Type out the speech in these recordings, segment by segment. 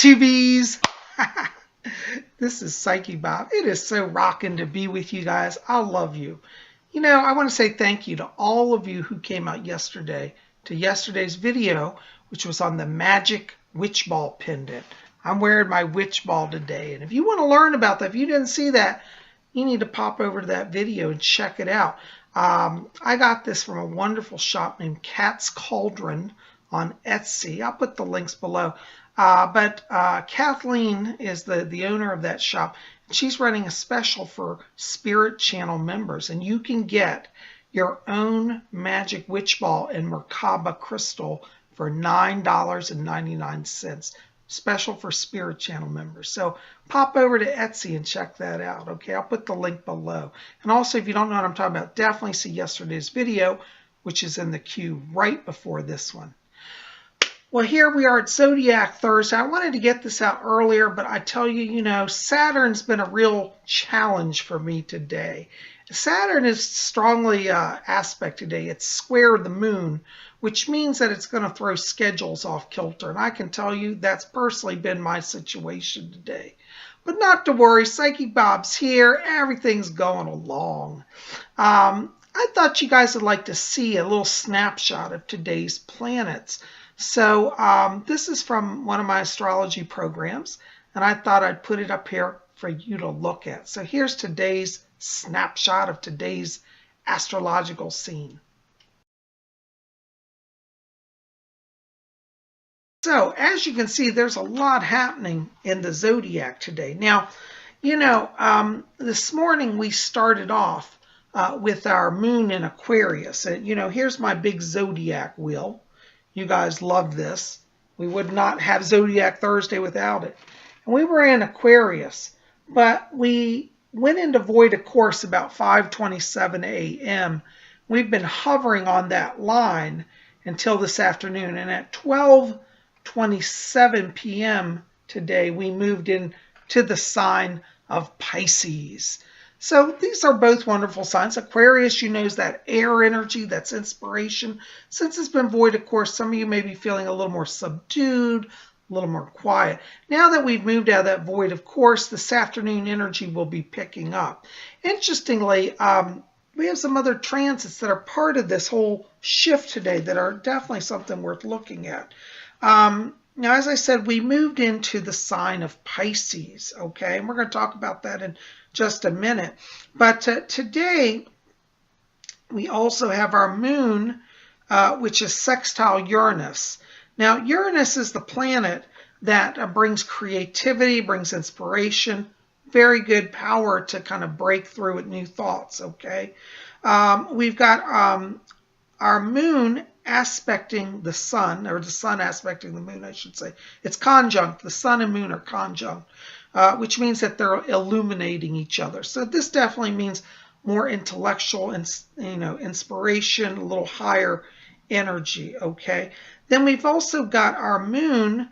YouTubies. This is Psyche Bob. It is so rocking to be with you guys. I love you. You know, I want to say thank you to all of you who came out yesterday to yesterday's video, which was on the magic witch ball pendant. I'm wearing my witch ball today. And if you want to learn about that, if you didn't see that, you need to pop over to that video and check it out. I got this from a wonderful shop named Cat's Cauldron on Etsy. I'll put the links below. But Kathleen is the owner of that shop. She's running a special for Spirit Channel members, and you can get your own magic witch ball in Merkaba crystal for $9.99. Special for Spirit Channel members. So pop over to Etsy and check that out. Okay, I'll put the link below. And also, if you don't know what I'm talking about, definitely see yesterday's video, which is in the queue right before this one. Well, here we are at Zodiac Thursday. I wanted to get this out earlier, but I tell you, you know, Saturn's been a real challenge for me today. Saturn is strongly aspect today. It's square the moon, which means that it's going to throw schedules off kilter. And I can tell you that's personally been my situation today. But not to worry, Psyche Bob's here. Everything's going along. I thought you guys would like to see a little snapshot of today's planets. So this is from one of my astrology programs, and I thought I'd put it up here for you to look at. So here's today's snapshot of today's astrological scene. So as you can see, there's a lot happening in the zodiac today. Now, you know, this morning we started off with our moon in Aquarius. And, you know, here's my big zodiac wheel. You guys love this. We would not have Zodiac Thursday without it. And we were in Aquarius, but we went into void of course about 5:27 a.m. We've been hovering on that line until this afternoon. And at 12:27 p.m. today, we moved into the sign of Pisces. So these are both wonderful signs. Aquarius, you know, is that air energy, that's inspiration. Since it's been void, of course, some of you may be feeling a little more subdued, a little more quiet. Now that we've moved out of that void, of course, this afternoon energy will be picking up. Interestingly, we have some other transits that are part of this whole shift today that are definitely something worth looking at. Now, as I said, we moved into the sign of Pisces, okay? And we're going to talk about that in just a minute. But today, we also have our moon, which is sextile Uranus. Now, Uranus is the planet that brings creativity, brings inspiration, very good power to kind of break through with new thoughts, okay? We've got our moon aspecting the sun, or the sun aspecting the moon, I should say. It's conjunct. The sun and moon are conjunct, which means that they're illuminating each other. So this definitely means more intellectual and, you know, inspiration, a little higher energy, okay? Then we've also got our moon,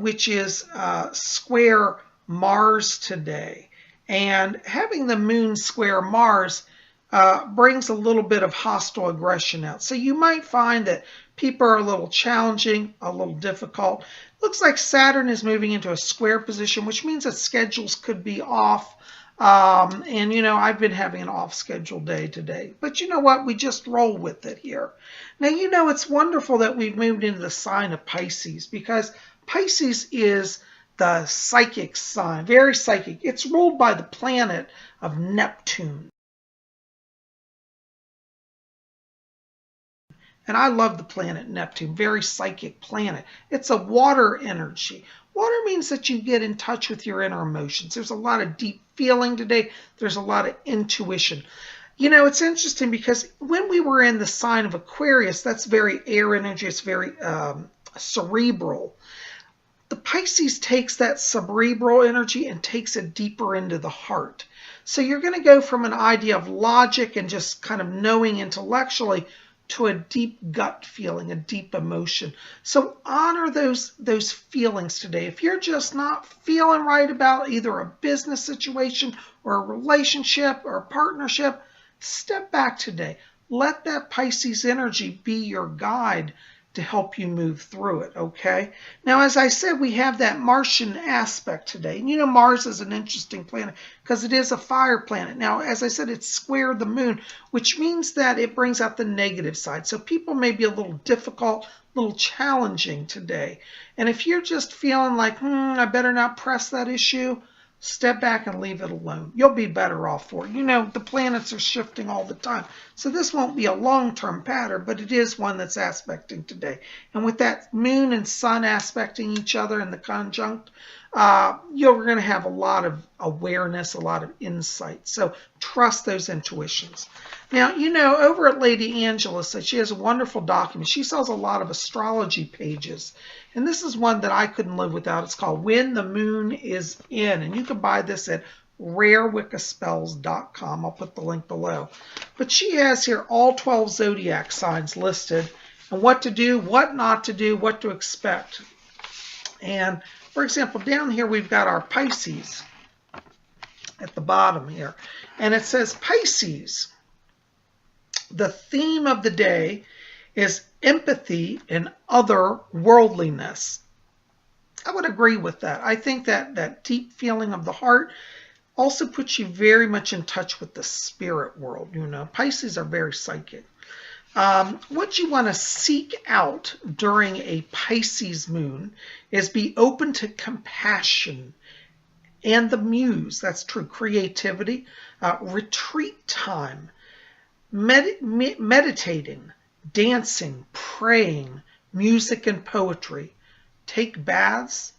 which is square Mars today. And having the moon square Mars brings a little bit of hostile aggression out. So you might find that people are a little challenging, a little difficult. Looks like Saturn is moving into a square position, which means that schedules could be off. And, you know, I've been having an off-schedule day today. But you know what? We just roll with it here. Now, you know, it's wonderful that we've moved into the sign of Pisces, because Pisces is the psychic sign, very psychic. It's ruled by the planet of Neptune. And I love the planet Neptune, very psychic planet. It's a water energy. Water means that you get in touch with your inner emotions. There's a lot of deep feeling today. There's a lot of intuition. You know, it's interesting because when we were in the sign of Aquarius, that's very air energy. It's very cerebral. The Pisces takes that cerebral energy and takes it deeper into the heart. So you're going to go from an idea of logic and just kind of knowing intellectually to a deep gut feeling, a deep emotion. So honor those feelings today. If you're just not feeling right about either a business situation or a relationship or a partnership, step back today. Let that Pisces energy be your guide to help you move through it, okay? Now, as I said, we have that Martian aspect today. And you know, Mars is an interesting planet because it is a fire planet. Now, as I said, it's square the moon, which means that it brings out the negative side. So people may be a little difficult, a little challenging today. And if you're just feeling like, I better not press that issue, step back and leave it alone. You'll be better off for it. You know, the planets are shifting all the time. So this won't be a long-term pattern, but it is one that's aspecting today. And with that moon and sun aspecting each other in the conjunct, you're going to have a lot of awareness, a lot of insight. So trust those intuitions. Now, you know, over at Lady Angela, so she has a wonderful document. She sells a lot of astrology pages. And this is one that I couldn't live without. It's called When the Moon is In. And you can buy this at rarewiccaspells.com. I'll put the link below. But she has here all 12 zodiac signs listed and what to do, what not to do, what to expect. And for example, down here we've got our Pisces at the bottom here. And it says Pisces. The theme of the day is empathy and otherworldliness. I would agree with that. I think that deep feeling of the heart also puts you very much in touch with the spirit world. You know, Pisces are very psychic. What you want to seek out during a Pisces moon is be open to compassion and the muse. That's true. Creativity, retreat time, meditating, dancing, praying, music and poetry. Take baths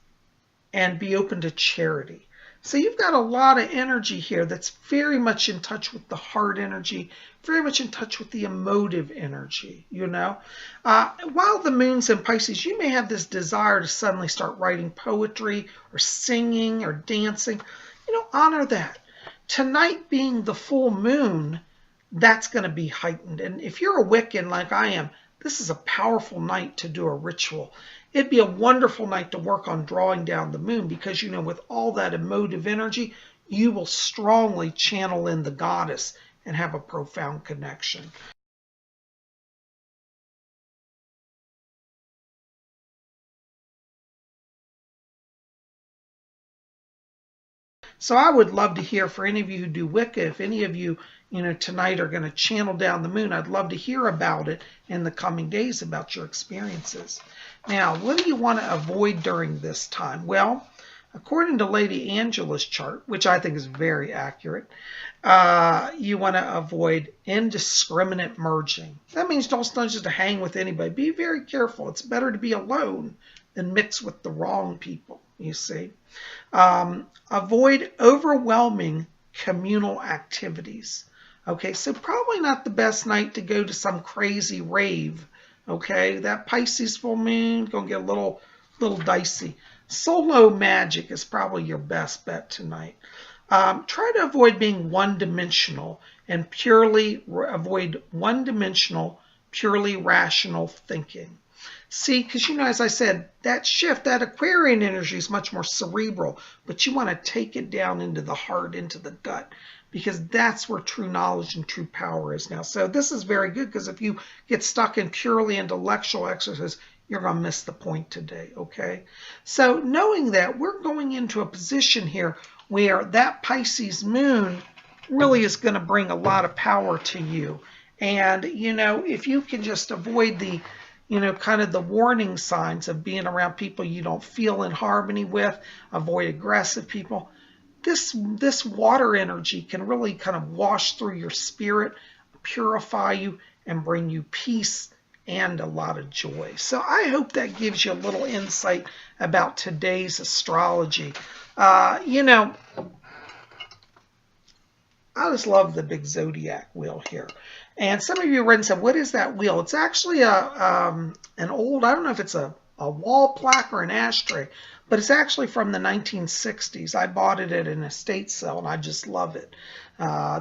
and be open to charity. So you've got a lot of energy here that's very much in touch with the heart energy, very much in touch with the emotive energy, you know. While the moon's in Pisces, you may have this desire to suddenly start writing poetry or singing or dancing. You know, honor that. Tonight being the full moon, that's going to be heightened. And if you're a Wiccan like I am, this is a powerful night to do a ritual. It'd be a wonderful night to work on drawing down the moon because, you know, with all that emotive energy, you will strongly channel in the goddess and have a profound connection. So I would love to hear for any of you who do Wicca, if any of you, you know, tonight are going to channel down the moon, I'd love to hear about it in the coming days, about your experiences. Now, what do you want to avoid during this time? Well, according to Lady Angela's chart, which I think is very accurate, you want to avoid indiscriminate merging. That means don't just to hang with anybody. Be very careful. It's better to be alone than mix with the wrong people, you see. Avoid overwhelming communal activities. Okay, so probably not the best night to go to some crazy rave. Okay, that Pisces full moon going to get a little dicey. Solo magic is probably your best bet tonight. Try to avoid being one-dimensional and purely avoid one-dimensional, purely rational thinking. See, because, you know, as I said, that shift, that Aquarian energy is much more cerebral, but you want to take it down into the heart, into the gut, because that's where true knowledge and true power is now. So this is very good, because if you get stuck in purely intellectual exercise, you're going to miss the point today, okay? So knowing that, we're going into a position here where that Pisces moon really is going to bring a lot of power to you. And, you know, if you can just avoid the, you know, kind of the warning signs of being around people you don't feel in harmony with, avoid aggressive people, this water energy can really kind of wash through your spirit, purify you, and bring you peace and a lot of joy. So I hope that gives you a little insight about today's astrology. You know, I just love the big Zodiac wheel here. And some of you read and said, what is that wheel? It's actually an old, I don't know if it's a wall plaque or an ashtray, but it's actually from the 1960s. I bought it at an estate sale, and I just love it.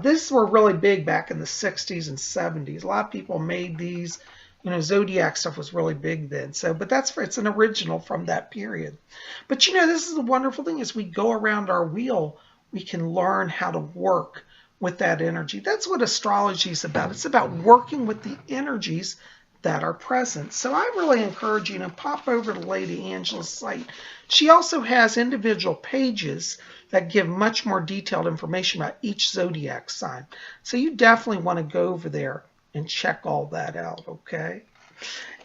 These were really big back in the 60s and 70s. A lot of people made these. You know, Zodiac stuff was really big then. So, but it's an original from that period. But, you know, this is the wonderful thing. As we go around our wheel, we can learn how to work with that energy. That's what astrology is about. It's about working with the energies that are present. So I really encourage you to pop over to Lady Angela's site. She also has individual pages that give much more detailed information about each zodiac sign. So you definitely want to go over there and check all that out, okay?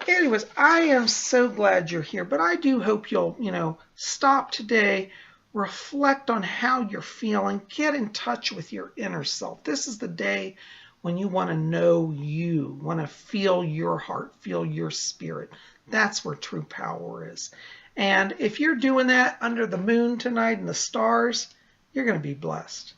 Anyways, I am so glad you're here, but I do hope you'll, stop today, reflect on how you're feeling, get in touch with your inner self. This is the day when you want to know you, want to feel your heart, feel your spirit. That's where true power is. And if you're doing that under the moon tonight and the stars, you're going to be blessed.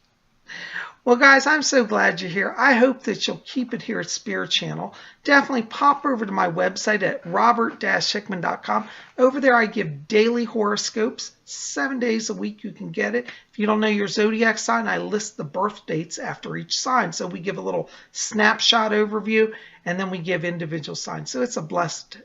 Well, guys, I'm so glad you're here. I hope that you'll keep it here at Spirit Channel. Definitely pop over to my website at robert-hickman.com. Over there, I give daily horoscopes. 7 days a week you can get it. If you don't know your zodiac sign, I list the birth dates after each sign. So we give a little snapshot overview, and then we give individual signs. So it's a blessed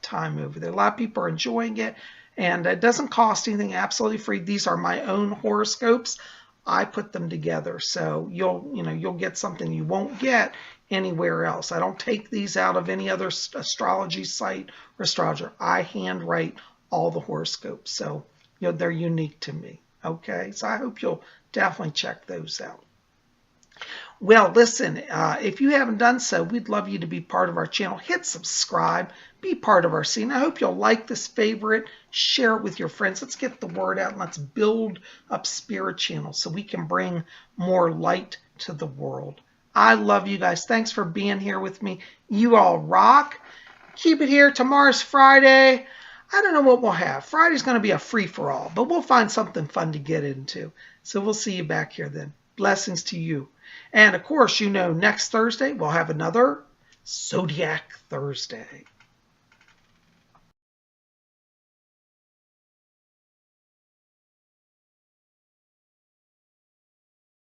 time over there. A lot of people are enjoying it, and it doesn't cost anything, absolutely free. These are my own horoscopes. I put them together, so you'll get something you won't get anywhere else. I don't take these out of any other astrology site or astrologer. I handwrite all the horoscopes, so they're unique to me. Okay, so I hope you'll definitely check those out. Well, listen, if you haven't done so, we'd love you to be part of our channel. Hit subscribe, be part of our scene. I hope you'll like this, favorite, share it with your friends. Let's get the word out and let's build up Spirit Channel so we can bring more light to the world. I love you guys. Thanks for being here with me. You all rock. Keep it here. Tomorrow's Friday. I don't know what we'll have. Friday's going to be a free-for-all, but we'll find something fun to get into. So we'll see you back here then. Blessings to you. And, of course, next Thursday we'll have another Zodiac Thursday.